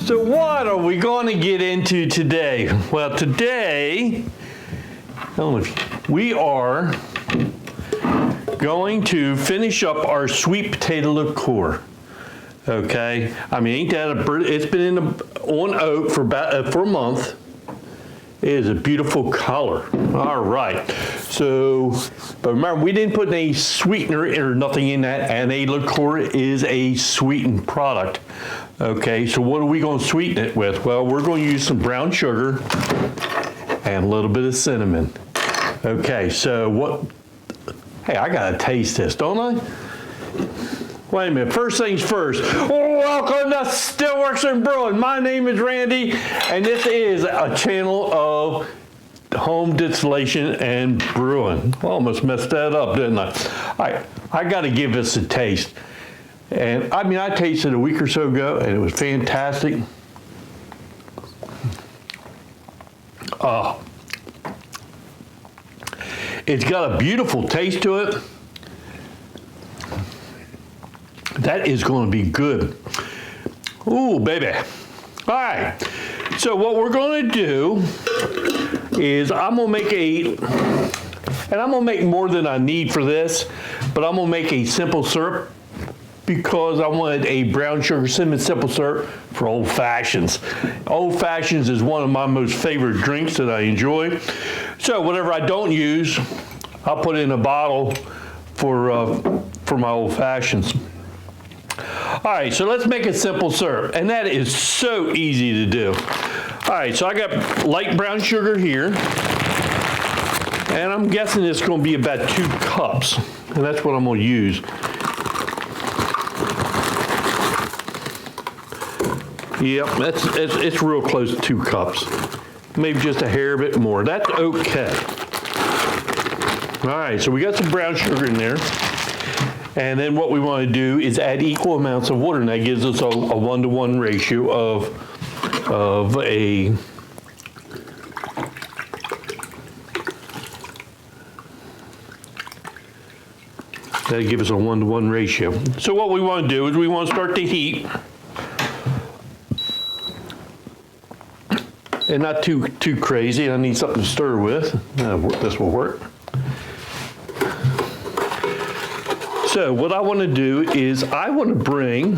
So what are we going to get into today? Well, today we are going to finish up our sweet potato liqueur. Okay, I mean, ain't that it's been on oak for a month. It is a beautiful color. All right. So, but remember, we didn't put any sweetener or nothing in that, and a liqueur is a sweetened product. Okay, so what are we going to sweeten it with? Well, we're going to use some brown sugar and a little bit of cinnamon. Okay, so what? Hey, I got to taste this, don't I? Wait a minute, first things first. Welcome to Stillworks and Brewing. My name is Randy, and this is a channel of home distillation and brewing. I almost messed that up, didn't I? All right, I got to give this a taste. And I mean, I tasted it a week or so ago, and it was fantastic. It's got a beautiful taste to it. That is going to be good. Ooh, baby. All right. So what we're going to do is I'm going to make and I'm going to make more than I need for this, but I'm going to make a simple syrup because I wanted a brown sugar cinnamon simple syrup for old fashions. Old fashions is one of my most favorite drinks that I enjoy. So whatever I don't use, I'll put in a bottle for my old fashions. All right, so let's make a simple syrup, and that is so easy to do. All right, so I got light brown sugar here, and I'm guessing it's going to be about 2 cups, and that's what I'm going to use. Yep, it's real close to 2 cups, maybe just a hair bit more. That's okay. All right, so we got some brown sugar in there. And then what we want to do is add equal amounts of water, and that gives us a 1-to-1 ratio of a that'll give us a 1-to-1 ratio. So what we want to do is we want to start the heat, and not too crazy. I need something to stir with. This will work. So what I want to do is I want to bring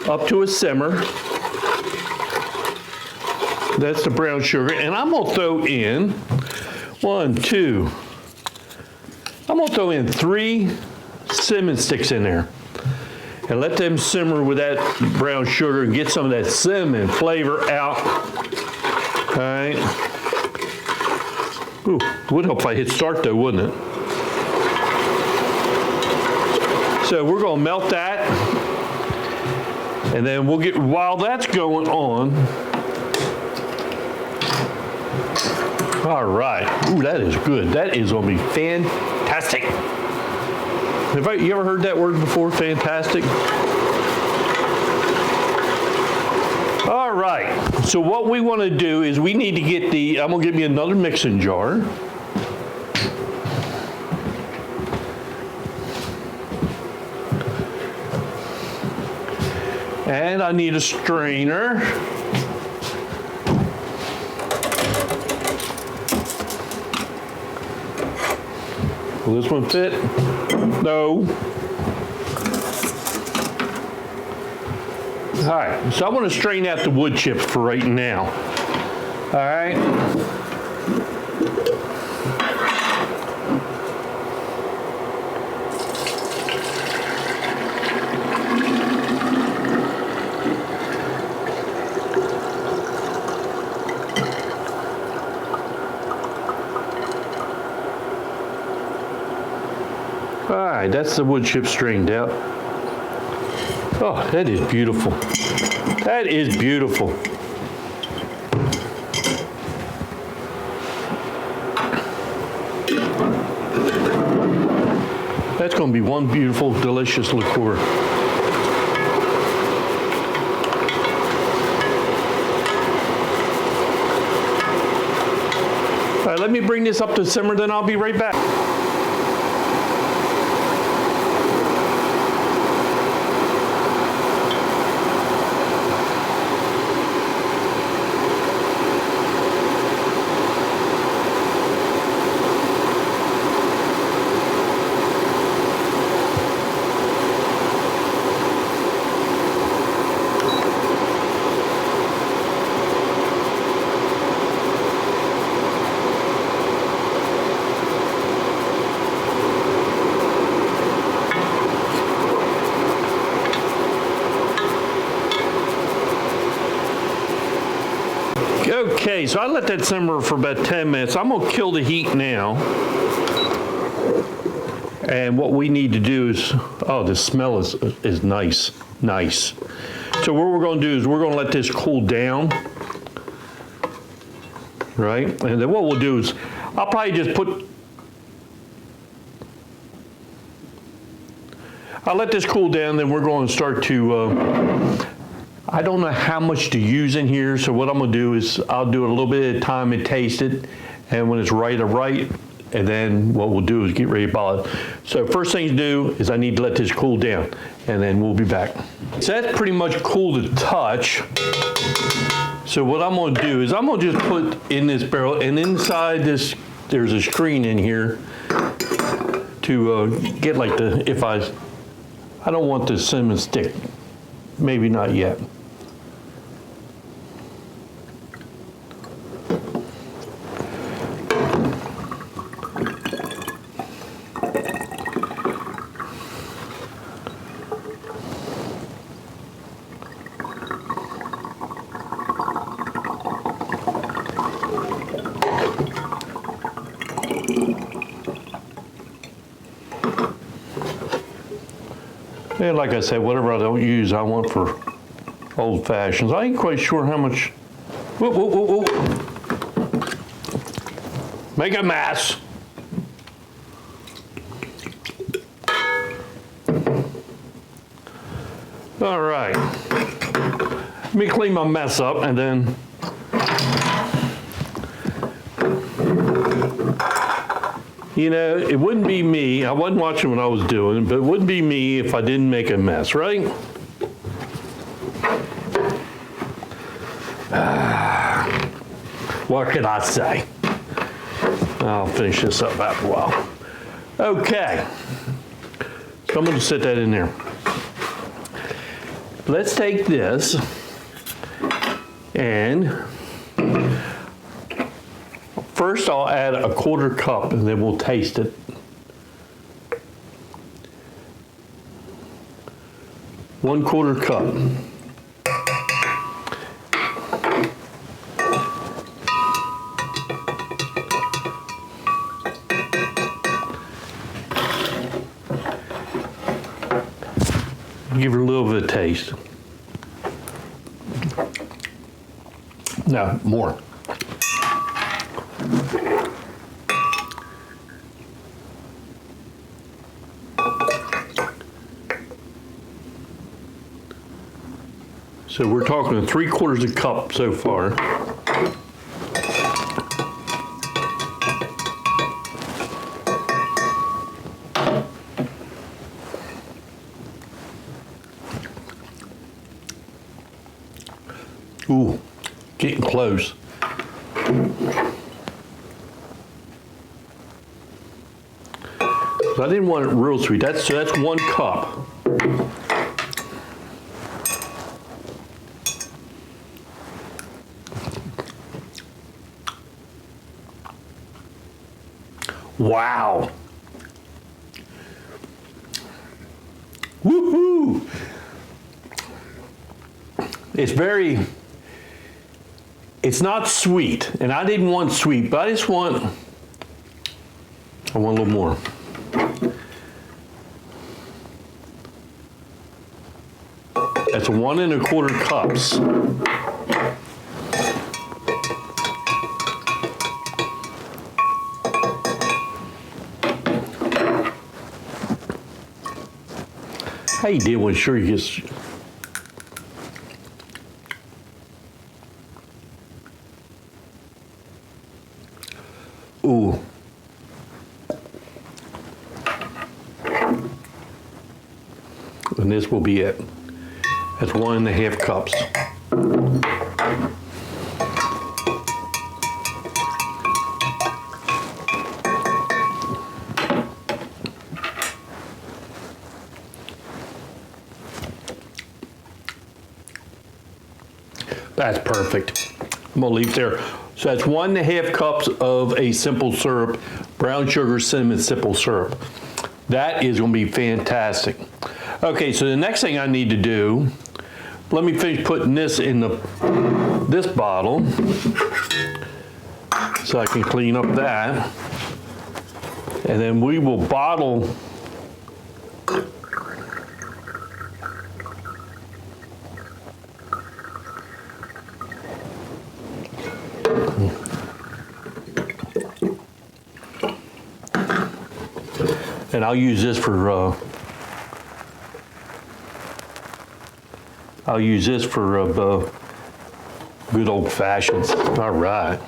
up to a simmer. That's the brown sugar. And I'm going to throw in I'm going to throw in 3 cinnamon sticks in there. And let them simmer with that brown sugar and get some of that cinnamon flavor out. All right. Ooh, would help if I hit start though, wouldn't it? So we're going to melt that, and then while that's going on, all right, ooh, that is good. That is going to be fantastic. You ever heard that word before, fantastic? All right, so what we want to do is we need to get I'm going to give you another mixing jar. And I need a strainer. Will this one fit? No. All right, so I want to strain out the wood chips for right now. All right. All right, that's the wood chip strained out. Oh, that is beautiful. That is beautiful. That's going to be one beautiful, delicious liqueur. All right, let me bring this up to simmer, then I'll be right back. Okay, so I let that simmer for about 10 minutes. I'm gonna kill the heat now. And what we need to do is, oh, the smell is nice, nice. So what we're gonna do is we're gonna let this cool down, right? And then what we'll do is, I'll probably just I'll let this cool down, then we're going to start to, I don't know how much to use in here, so what I'm going to do is I'll do it a little bit at a time and taste it, and when it's right, and then what we'll do is get ready to bottle it. So first thing to do is I need to let this cool down, and then we'll be back. So that's pretty much cool to touch. So what I'm going to do is I'm going to just put in this barrel, and inside this, there's a screen in here to get like I don't want the cinnamon stick. Maybe not yet. And like I said, whatever I don't use, I want for old fashions. I ain't quite sure how much. Whoa, whoa, whoa, whoa. Make a mess. All right. Let me clean my mess up and then. You know, it wouldn't be me. I wasn't watching what I was doing, but it wouldn't be me if I didn't make a mess, right? What can I say? I'll finish this up after a while. Okay. So I'm going to set that in there. Let's take this and first I'll add a 1/4 cup and then we'll taste it. One 1/4 cup. Give her a little bit of taste. No, more. So we're talking 3/4 cup so far. Ooh, getting close. So I didn't want it real sweet. That's 1 cup. Wow. Woohoo! It's not sweet, and I didn't want sweet, but I want a little more. That's 1 1/4 cups. How you deal with sure you just. Ooh. And this will be it. That's 1 1/2 cups. That's perfect. I'm gonna leave it there. So that's 1 1/2 cups of a simple syrup, brown sugar cinnamon simple syrup. That is gonna be fantastic. Okay, so the next thing I need to do, let me finish putting this in the this bottle so I can clean up that. And then we will bottle and I'll use this for good old fashions. All right.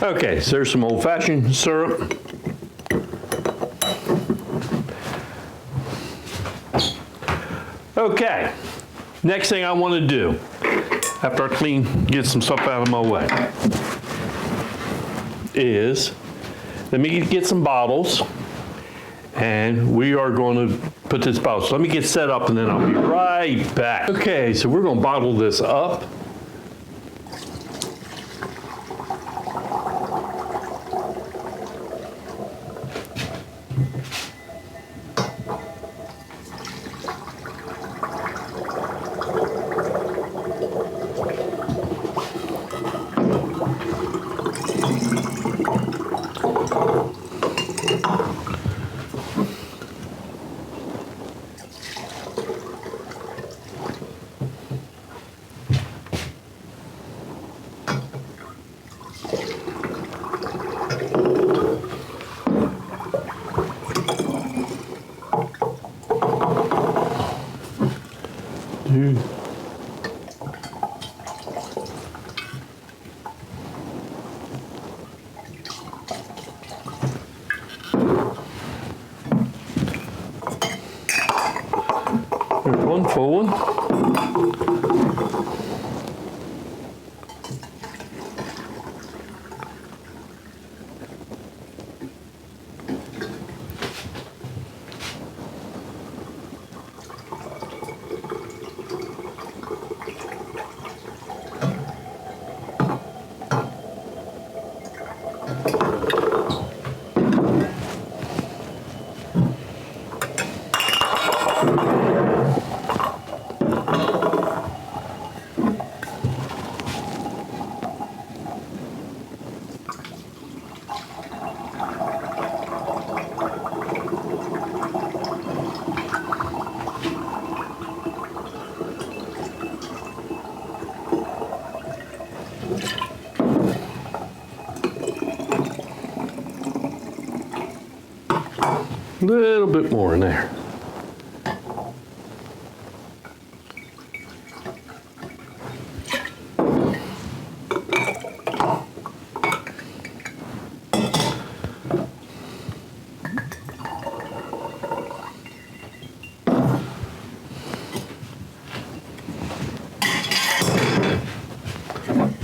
Okay, so there's some old fashioned syrup. Okay, next thing I want to do after I get some stuff out of my way is let me get some bottles, and we are going to put this bottle. So let me get set up and then I'll be right back. Okay, so we're going to bottle this up. There's one full one. A little bit more in there.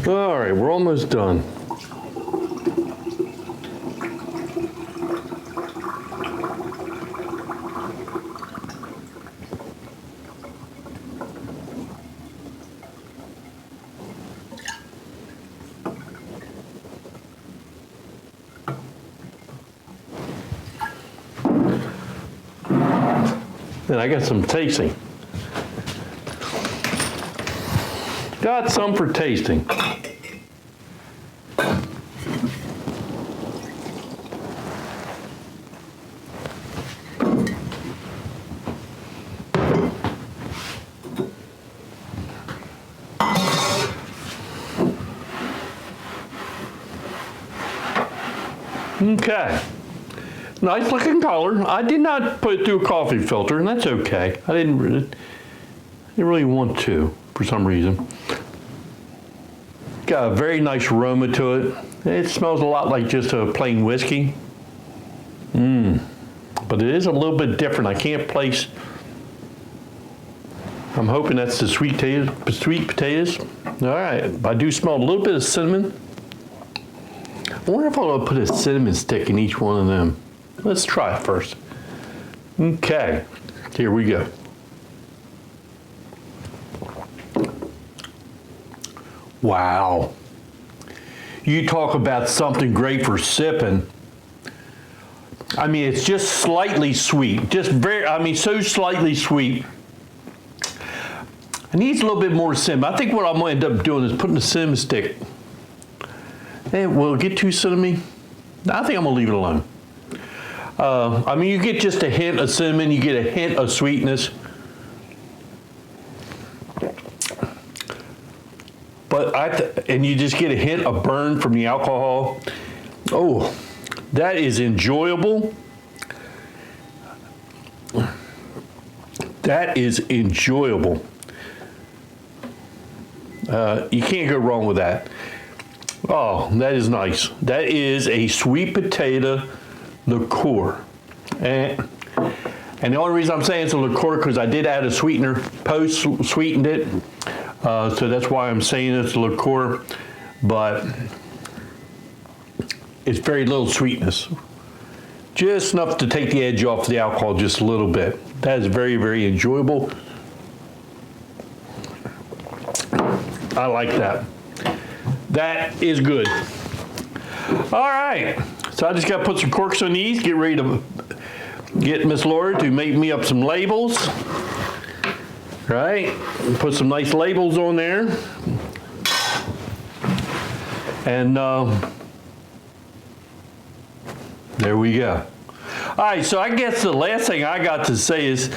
All right, we're almost done. And I got some tasting. Got some for tasting. Okay. Nice looking color. I did not put it through a coffee filter, and that's okay. I didn't really want to for some reason. Got a very nice aroma to it. It smells a lot like just a plain whiskey. But it is a little bit different. I can't place. I'm hoping that's the sweet potatoes. All right. I do smell a little bit of cinnamon. I wonder if I'll put a cinnamon stick in each one of them. Let's try it first. Okay, here we go. Wow. You talk about something great for sipping. I mean, it's just slightly sweet. Just very, I mean, so slightly sweet. It needs a little bit more cinnamon. I think what I'm going to end up doing is putting a cinnamon stick. And will it get too cinnamony? I think I'm going to leave it alone. I mean, you get just a hint of cinnamon, you get a hint of sweetness. But and you just get a hint of burn from the alcohol. Oh, that is enjoyable. That is enjoyable. You can't go wrong with that. Oh, that is nice. That is a sweet potato liqueur. And the only reason I'm saying it's a liqueur because I did add a sweetener, post-sweetened it. So that's why I'm saying it's a liqueur. But it's very little sweetness. Just enough to take the edge off the alcohol just a little bit. That is very, very enjoyable. I like that. That is good. All right. So I just got to put some corks on these, get ready to get Miss Laura to make me up some labels. Right? Put some nice labels on there. And there we go. All right, so I guess the last thing I got to say is,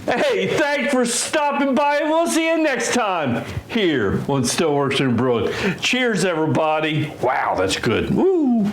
hey, thanks for stopping by, and we'll see you next time here on Stillworks and Brewing. Cheers, everybody. Wow, that's good. Woo.